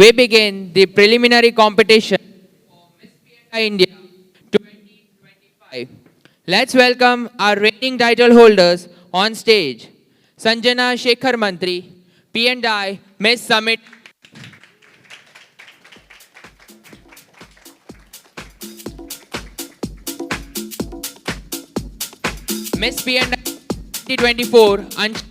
we begin the preliminary competition for Miss P&I India 2025. Let's welcome our reigning title holders on stage. Sanjana Shekhar Mantri, P&I Miss Summit. Miss P&I 2024, Anshika.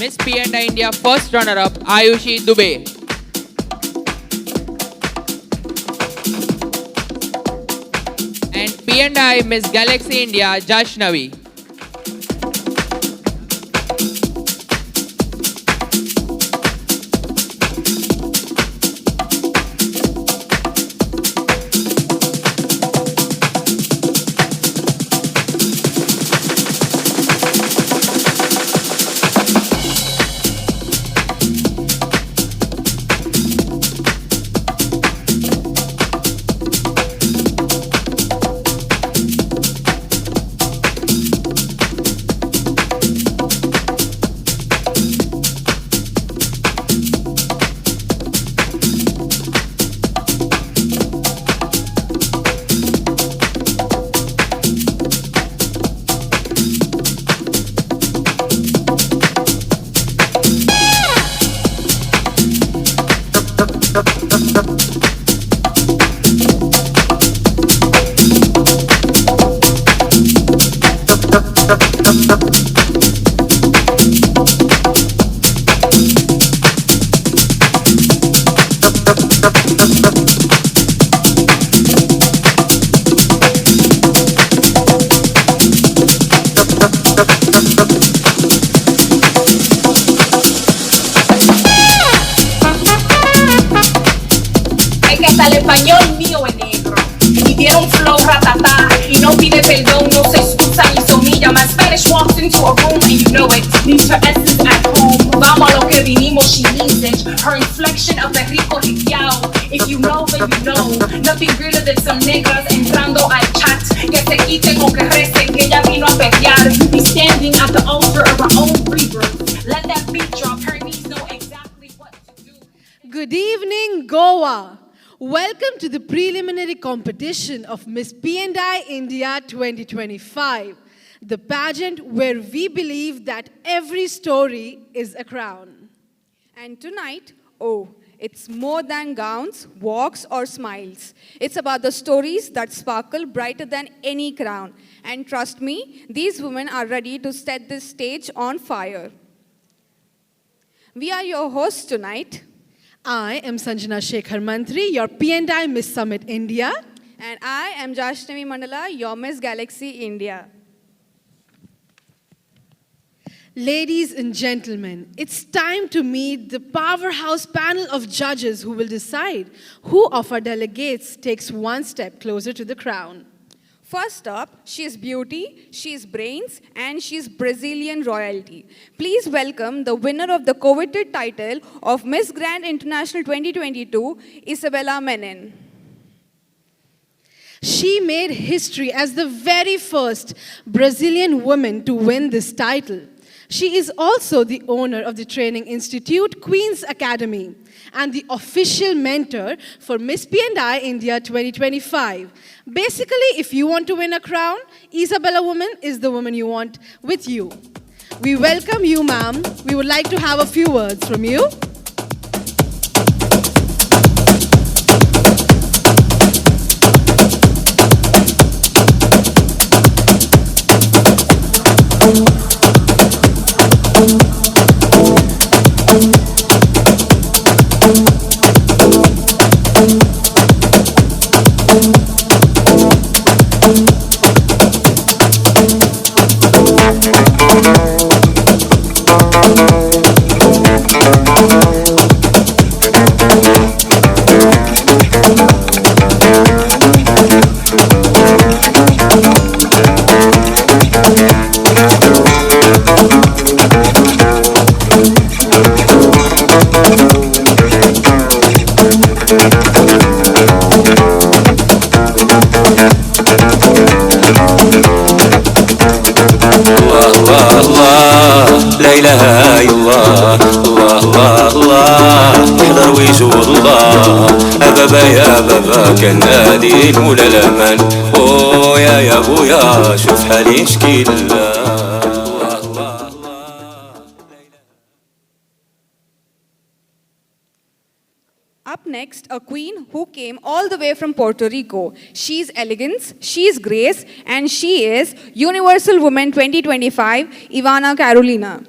Miss P&I India first runner-up, Ayushi Dubey. And P&I Miss Galaxy India, Jashnavi. Español mío es negro y dieron flow ratatá y no pide perdón, no se excusa ni se humilla. My Spanish walks into a room and you know it, needs her essence at home. Vamos a lo que vinimos, she means it. Her inflection of the rico ripiao. If you know, then you know. Nothing realer than some niggas entrando al chat. Que se quiten o que recen, que ella vino a perrear. You be standing at the altar of her own rebirth. Let that beat drop, her knees know exactly what to do. Good evening, Goa. Welcome to the preliminary competition of Miss P&I India 2025, the pageant where we believe that every story is a crown. And tonight, it's more than gowns, walks, or smiles. It's about the stories that sparkle brighter than any crown. And trust me, these women are ready to set this stage on fire. We are your hosts tonight. I am Sanjana Shekhar Mantri, your P&I Miss Summit India. And I am Jashnavi Mandala, your Miss Galaxy India. Ladies and gentlemen, it's time to meet the powerhouse panel of judges who will decide who of our delegates takes one step closer to the crown. First up, she is beauty, she is brains, and she is Brazilian royalty. Please welcome the winner of the coveted title of Miss Grand International 2022, Isabella Menin. She made history as the very first Brazilian woman to win this title. She is also the owner of the training institute, Queen's Academy, and the official mentor for Miss P&I India 2025. Basically, if you want to win a crown, Isabella woman is the woman you want with you. We welcome you, ma'am. We would like to have a few words from you. إله إلا الله الله الله الله يحضر ويزور الله بابا يا بابا كان نادي المولى الأمان يا بويا شوف حالي نشكي لله Up next, a queen who came all the way from Puerto Rico. She's elegance, she's grace, and she is Universal Woman 2025, Ivana Carolina.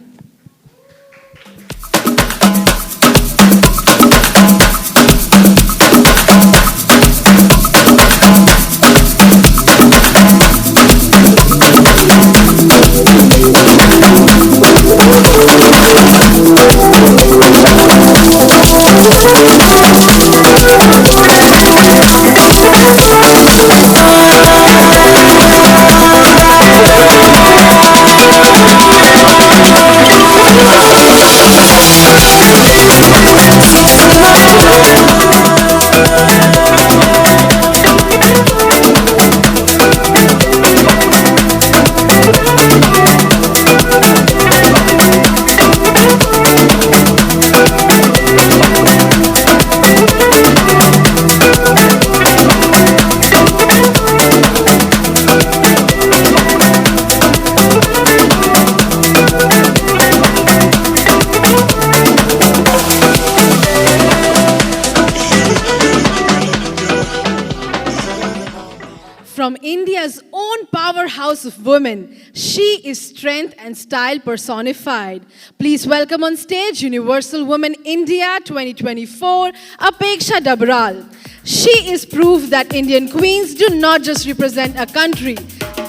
From India's own powerhouse of women, she is strength and style personified. Please welcome on stage Universal Woman India 2024, Apeksha Dabral. She is proof that Indian queens do not just represent a country,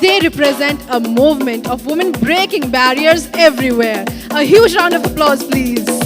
they represent a movement of women breaking barriers everywhere. A huge round of applause, please.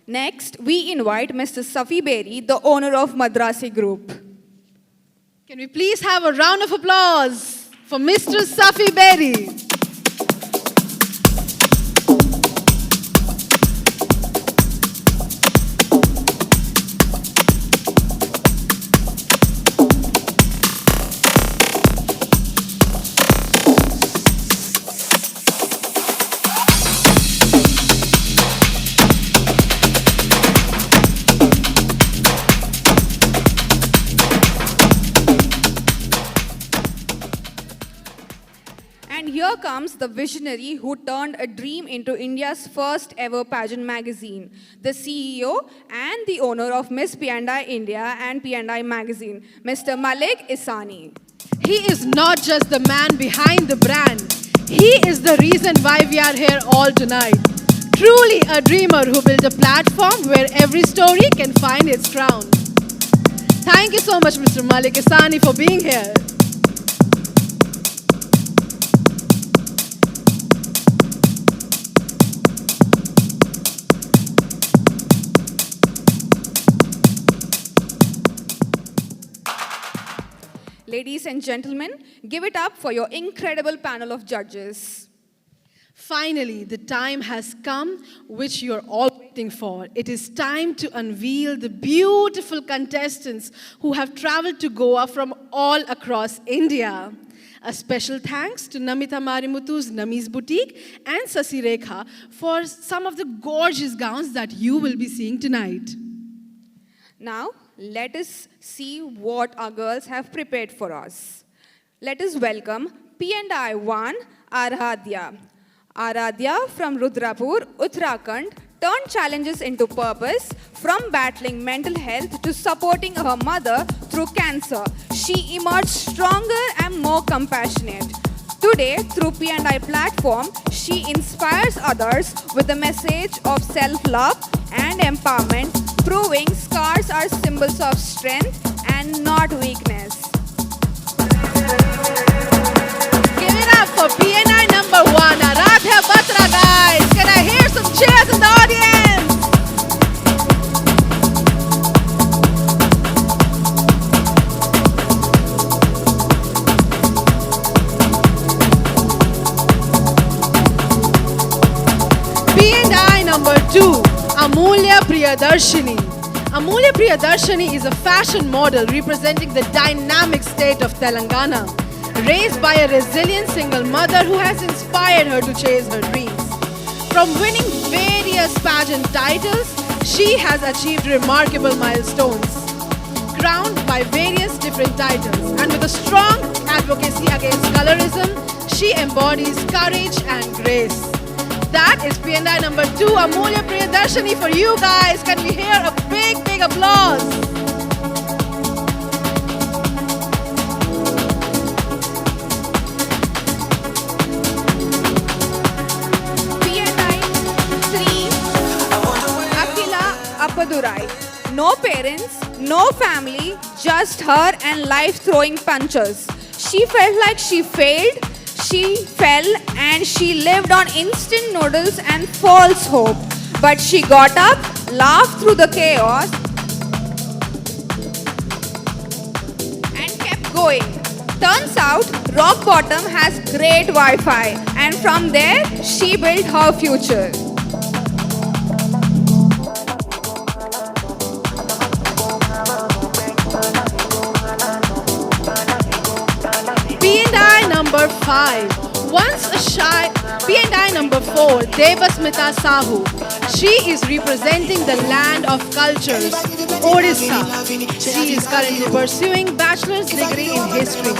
Next, we invite Mr. Safi Berry, the owner of Madrasi Group. Can we please have a round of applause for Mr. Safi Berry? And here comes the visionary who turned a dream into India's first ever pageant magazine, the CEO and the owner of Miss P&I India and P&I magazine, Mr. Malik Isani. He is not just the man behind the brand. He is the reason why we are here all tonight. Truly a dreamer who built a platform where every story can find its crown. Thank you so much, Mr. Malik Isani, for being here. Ladies and gentlemen, give it up for your incredible panel of judges. Finally, the time has come which you're all waiting for. It is time to unveil the beautiful contestants who have traveled to Goa from all across India. A special thanks to Namita Marimuthu's Nami's Boutique and Sasi Rekha for some of the gorgeous gowns that you will be seeing tonight. Now, let us see what our girls have prepared for us. Let us welcome P&I 1 Aradhya. Aradhya from Rudrapur, Uttarakhand, turned challenges into purpose from battling mental health to supporting her mother through cancer. She emerged stronger and more compassionate. Today, through P&I platform, She inspires others with the message of self-love and empowerment, proving scars are symbols of strength and not weakness. Give it up for BNI number 1, Aradhya Batra, guys. Can I hear some cheers in the audience? BNI number 2, Amulya Priyadarshini. Amulya Priyadarshini is a fashion model representing the dynamic state of Telangana. Raised by a resilient single mother who has inspired her to chase her dreams. From winning various pageant titles, she has achieved remarkable milestones. Crowned by various different titles and with a strong advocacy against colorism, she embodies courage and grace. That is PNI number 2, Amulya Priyadarshini for you guys. Can we hear a big, big applause? PNI 3, Akila Appadurai. No parents, no family, just her and life throwing punches. She felt like she failed, she fell, and she lived on instant noodles and false hope. But she got up, laughed through the chaos, and kept going. Turns out, rock bottom has great Wi-Fi, and from there, she built her future. P&I number 5. Once a shy P&I number 4, Devasmita Sahu. She is representing the land of cultures, Odisha. She is currently pursuing bachelor's degree in history.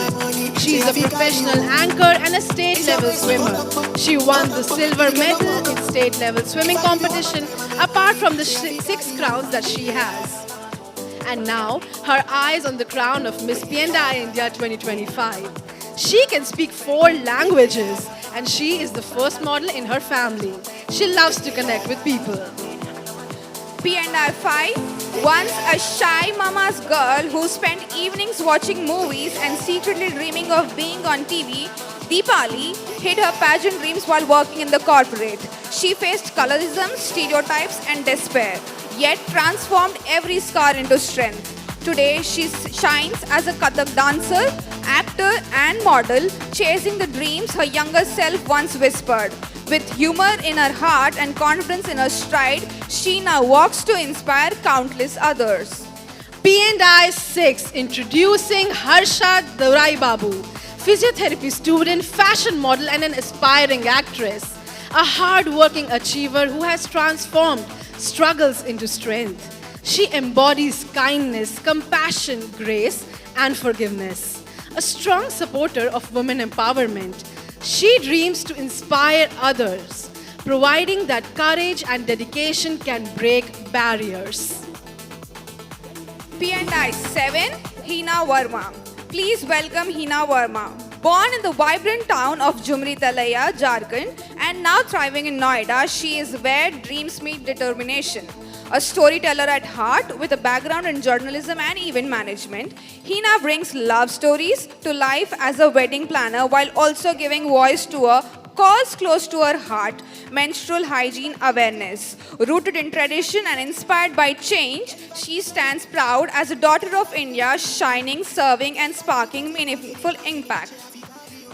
She is a professional anchor and a state level swimmer. She won the silver medal in state level swimming competition apart from the 6 crowns that she has. And now, her eyes on the crown of Miss P&I India 2025. She can speak 4 languages and she is the first model in her family. She loves to connect with people. P&I 5. Once a shy mama's girl who spent evenings watching movies and secretly dreaming of being on TV, Deepali hid her pageant dreams while working in the corporate. She faced colorism, stereotypes and despair, yet transformed every scar into strength. Today, she shines as a Kathak dancer, actor and model, chasing the dreams her younger self once whispered. With humor in her heart and confidence in her stride, she now walks to inspire countless others. P&I 6, introducing Harsha Durai Babu, physiotherapy student, fashion model and an aspiring actress. A hard-working achiever who has transformed struggles into strength. She embodies kindness, compassion, grace, and forgiveness. A strong supporter of women empowerment, she dreams to inspire others, providing that courage and dedication can break barriers. P&I 7, Hina Verma. Please welcome Hina Verma. Born in the vibrant town of Jumri Talaya, Jharkhand, and now thriving in Noida, she is where dreams meet determination. A storyteller at heart with a background in journalism and event management, Hina brings love stories to life as a wedding planner while also giving voice to a cause close to her heart, menstrual hygiene awareness. Rooted in tradition and inspired by change, she stands proud as a daughter of India, shining, serving and sparking meaningful impact.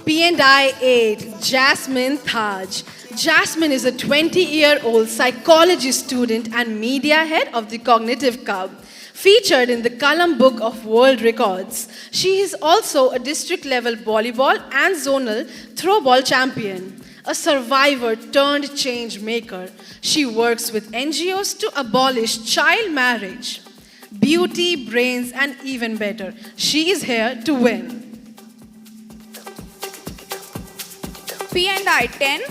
P&I 8, Jasmine Taj. Jasmine is a 20-year-old psychology student and media head of the Cognitive Club, featured in the Column Book of World Records. She is also a district-level volleyball and zonal throwball champion, a survivor turned change maker. She works with NGOs to abolish child marriage, beauty, brains, and even better. She is here to win. P&I 10,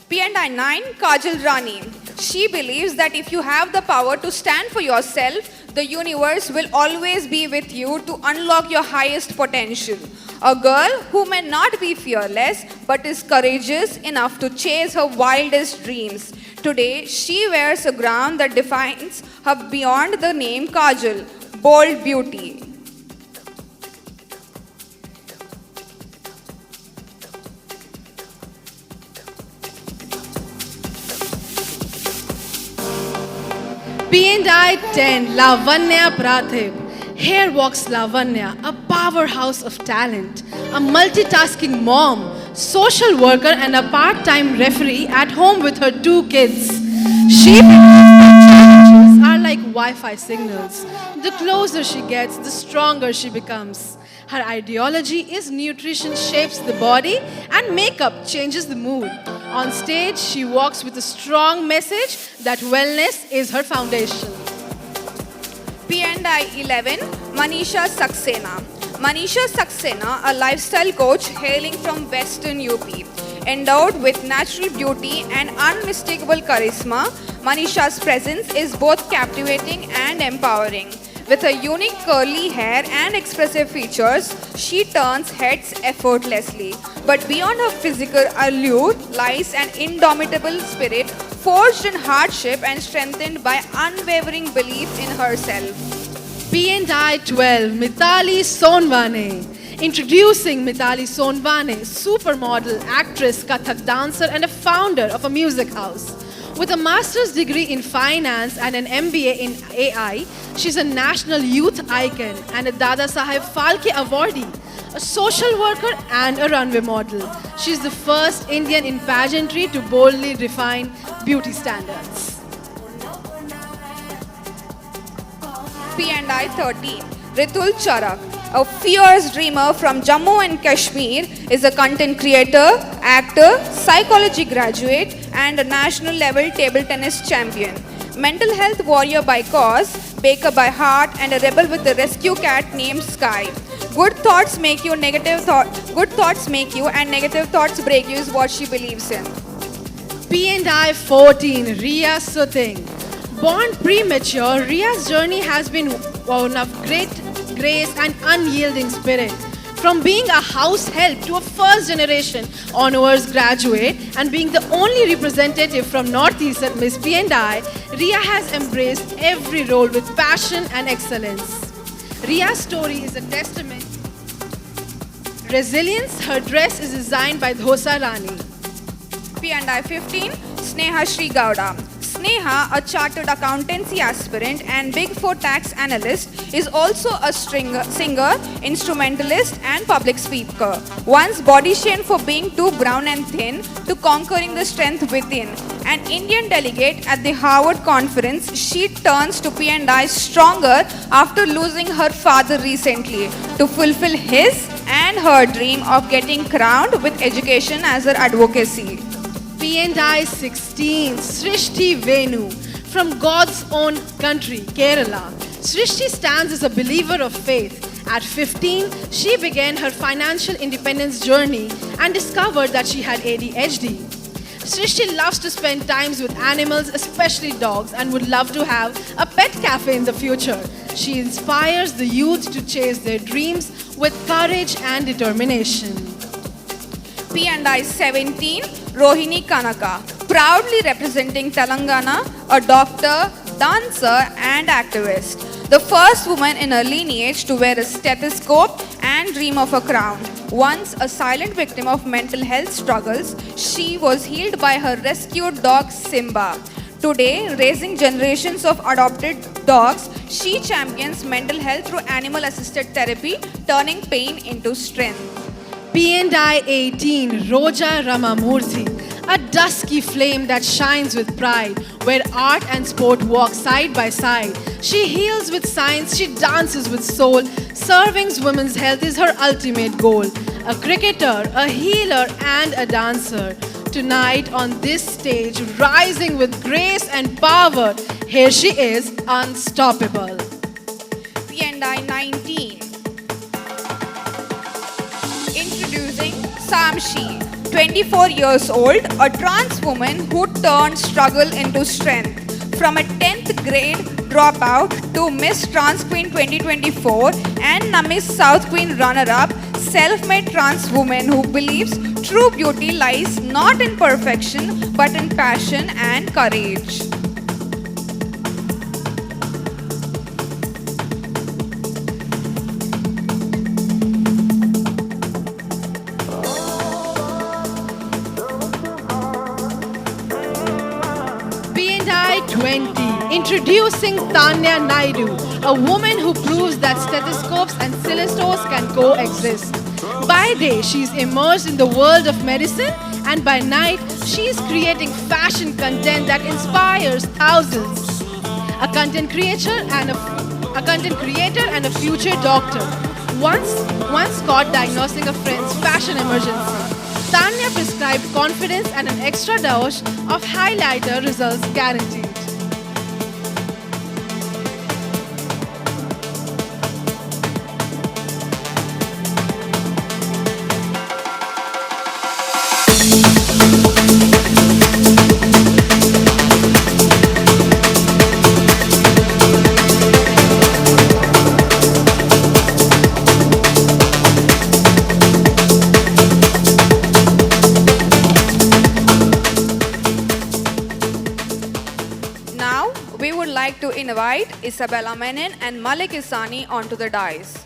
P&I 9, Kajal Rani. She believes that if you have the power to stand for yourself, the universe will always be with you to unlock your highest potential. A girl who may not be fearless but is courageous enough to chase her wildest dreams. Today, she wears a crown that defines her beyond the name Kajal, bold beauty. P&I 10, Lavanya Pratip. Here walks Lavanya, a powerhouse of talent, a multitasking mom, social worker, and a part-time referee at home with her 2 kids. She believes that challenges are like Wi-Fi signals. The closer she gets, the stronger she becomes. Her ideology is nutrition shapes the body and makeup changes the mood. On stage, she walks with a strong message that wellness is her foundation. P&I 11, Manisha Saxena. Manisha Saxena, a lifestyle coach hailing from Western UP. Endowed with natural beauty and unmistakable charisma, Manisha's presence is both captivating and empowering. With her unique curly hair and expressive features, she turns heads effortlessly. But beyond her physical allure lies an indomitable spirit forged in hardship and strengthened by unwavering belief in herself. P&I 12, Mitali Sonvane. Introducing Mitali Sonvane, supermodel, actress, Kathak dancer, and a founder of a music house. With a master's degree in finance and an MBA in AI, she's a national youth icon and a Dada Saheb Phalke awardee, a social worker and a runway model. She's the first Indian in pageantry to boldly define beauty standards. P&I 13, Ritul Charak. A fierce dreamer from Jammu and Kashmir, is a content creator, actor, psychology graduate, and a national level table tennis champion. Mental health warrior by cause, baker by heart, and a rebel with a rescue cat named Sky. Good thoughts make you and negative thoughts break you is what she believes in. P&I 14, Ria Suting. Born premature, Ria's journey has been one of great grace and unyielding spirit. From being a house help to a first generation honors graduate and being the only representative from Northeast at Miss P&I, Ria has embraced every role with passion and excellence. Ria's story is a testament. Resilience, her dress is designed by Dhosa Rani. P&I 15, Sneha Sri Gowda. Sneha, a chartered accountancy aspirant and Big Four tax analyst, is also a singer, instrumentalist, and public speaker. Once body shamed for being too brown and thin, to conquering the strength within. An Indian delegate at the Harvard conference, she turns to P&I stronger after losing her father recently to fulfill his and her dream of getting crowned with education as her advocacy. P&I 16, Srishti Venu. From God's own country, Kerala, Srishti stands as a believer of faith. At 15, she began her financial independence journey and discovered that she had ADHD. Srishti loves to spend times with animals, especially dogs, and would love to have a pet cafe in the future. She inspires the youth to chase their dreams with courage and determination. P&I 17, Rohini Kanaka. Proudly representing Telangana, a doctor, dancer, and activist. The first woman in her lineage to wear a stethoscope and dream of a crown. Once a silent victim of mental health struggles, she was healed by her rescued dog Simba. Today, raising generations of adopted dogs, she champions mental health through animal-assisted therapy, turning pain into strength. P&I 18, Roja Ramamurthy, a dusky flame that shines with pride, where art and sport walk side by side. She heals with science, she dances with soul. Serving women's health is her ultimate goal. A cricketer, a healer, and a dancer. Tonight on this stage, rising with grace and power, here she is, unstoppable. P&I 19. Introducing Samshi, 24 years old, a trans woman who turned struggle into strength. From a 10th grade dropout to Miss Trans Queen 2024 and Miss South Queen runner-up, self-made trans woman who believes true beauty lies not in perfection but in passion and courage. P&I 20, introducing Tanya Naidu, a woman who proves that stethoscopes and cystoscopes can coexist. By day, she's immersed in the world of medicine, and by night, she's creating fashion content that inspires thousands. A content creator and a future doctor. Once caught diagnosing a friend's fashion emergency, Tanya prescribed confidence and an extra dose of highlighter, results guaranteed. Now, we would like to invite Isabella Menon and Malik Isani onto the dais.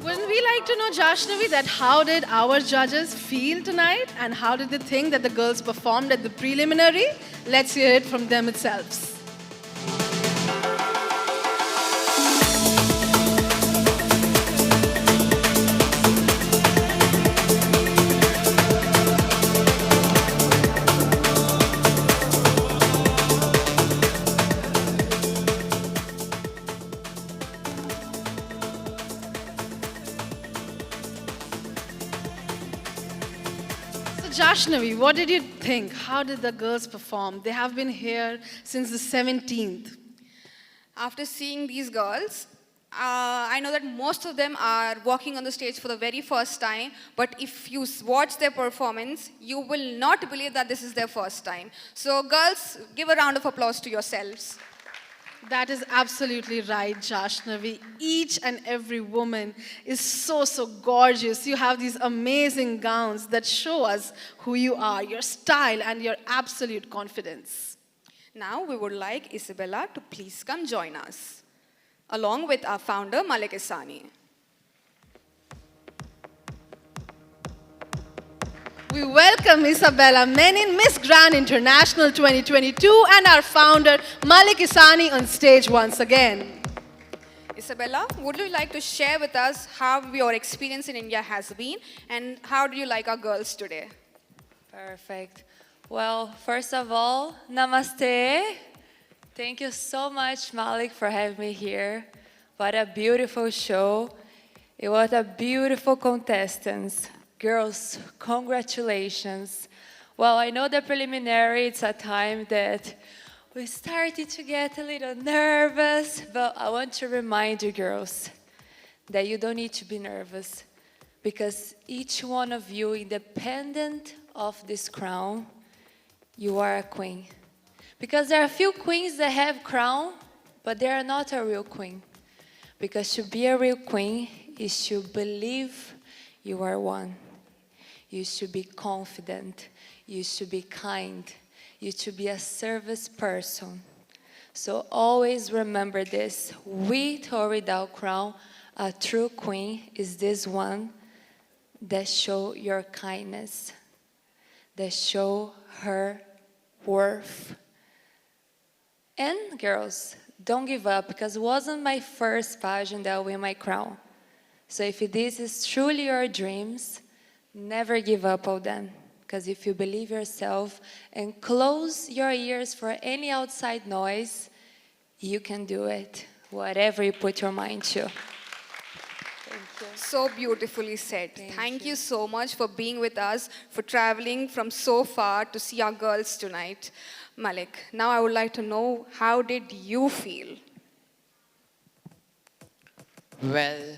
Wouldn't we like to know, Jashnavi, that how did our judges feel tonight and how did they think that the girls performed at the preliminary? Let's hear it from them itself. Jashnavi, what did you think? How did the girls perform? They have been here since the 17th. After seeing these girls, I know that most of them are walking on the stage for the very first time, but if you watch their performance, you will not believe that this is their first time. So girls, give a round of applause to yourselves. That is absolutely right, Jashnavi. Each and every woman is so gorgeous. You have these amazing gowns that show us who you are, your style and your absolute confidence. Now we would like Isabella to please come join us, along with our founder, Malik Isani. We welcome Isabella Menon, Miss Grand International 2022, and our founder, Malik Isani, on stage once again. Isabella, would you like to share with us how your experience in India has been and how do you like our girls today? Perfect. Well, first of all, namaste. Thank you so much, Malik, for having me here. What a beautiful show. It was a beautiful contestants. Girls, congratulations. Well, I know the preliminary, it's a time that we started to get a little nervous, but I want to remind you girls that you don't need to be nervous because each one of you, independent of this crown, you are a queen. Because there are a few queens that have crown, but they are not a real queen. Because to be a real queen is to believe you are one. You should be confident. You should be kind. You should be a service person. So always remember this. With or without crown, a true queen is this one that show your kindness, that show her worth. And girls, don't give up because it wasn't my first pageant that win my crown. So if this is truly your dreams, never give up on them. Because if you believe yourself and close your ears for any outside noise, you can do it, whatever you put your mind to. Thank you. So beautifully said. Thank you. you so much for being with us, for traveling from so far to see our girls tonight. Malik, now I would like to know, how did you feel? Well,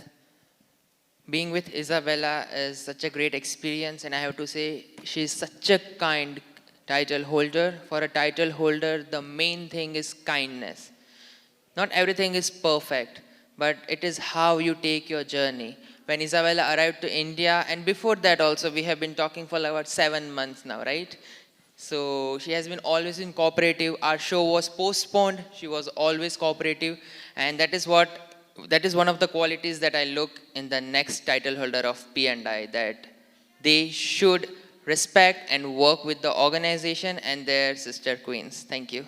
being with Isabella is such a great experience, and I have to say she's such a kind title holder. For a title holder, the main thing is kindness. Not everything is perfect, but it is how you take your journey. When Isabella arrived to India, and before that also, we have been talking for about 7 months now, right? So she has been always been cooperative. Our show was postponed. She was always cooperative, and that is one of the qualities that I look in the next title holder of P&I, that they should respect and work with the organization and their sister queens. Thank you.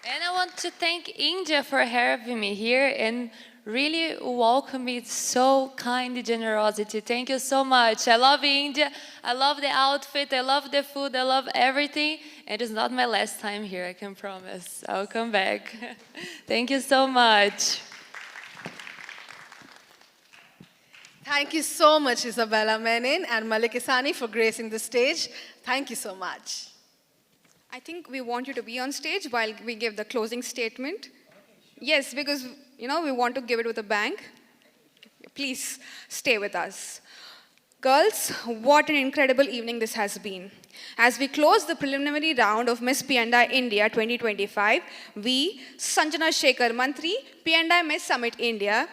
And I want to thank India for having me here and really welcome me. So kind generosity. Thank you so much. I love India. I love the outfit. I love the food. I love everything. And it's not my last time here, I can promise. I'll come back. Thank you so much. Thank you so much, Isabella Menon and Malik Isani, for gracing the stage. Thank you so much. I think we want you to be on stage while we give the closing statement. Yes, because, we want to give it with a bang. Please stay with us. Girls, what an incredible evening this has been. As we close the preliminary round of Miss P&I India 2025, we, Sanjana Shekhar Mantri, P&I Miss Summit India,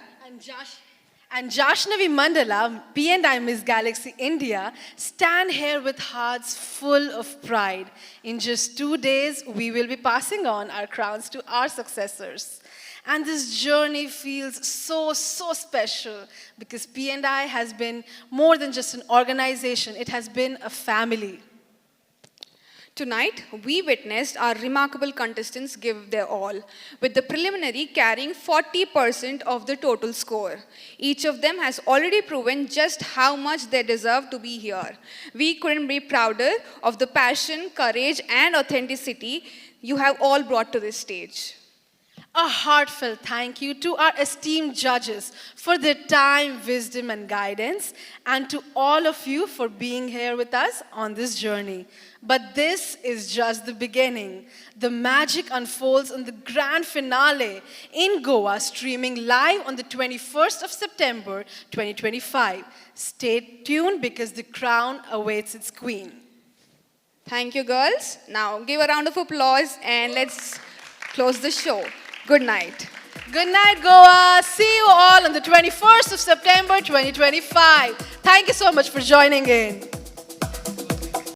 And Jashnavi Mandala, P&I Miss Galaxy India, stand here with hearts full of pride. In just 2 days, we will be passing on our crowns to our successors. And this journey feels so special because P&I has been more than just an organization, it has been a family. Tonight, we witnessed our remarkable contestants give their all, with the preliminary carrying 40% of the total score. Each of them has already proven just how much they deserve to be here. We couldn't be prouder of the passion, courage, and authenticity you have all brought to this stage. A heartfelt thank you to our esteemed judges for their time, wisdom, and guidance, and to all of you for being here with us on this journey. But this is just the beginning. The magic unfolds in the grand finale in Goa, streaming live on the 21st of September 2025. Stay tuned because the crown awaits its queen. Thank you, girls. Now, give a round of applause and let's close the show. Good night. Good night, Goa. See you all on the 21st of September 2025. Thank you so much for joining in.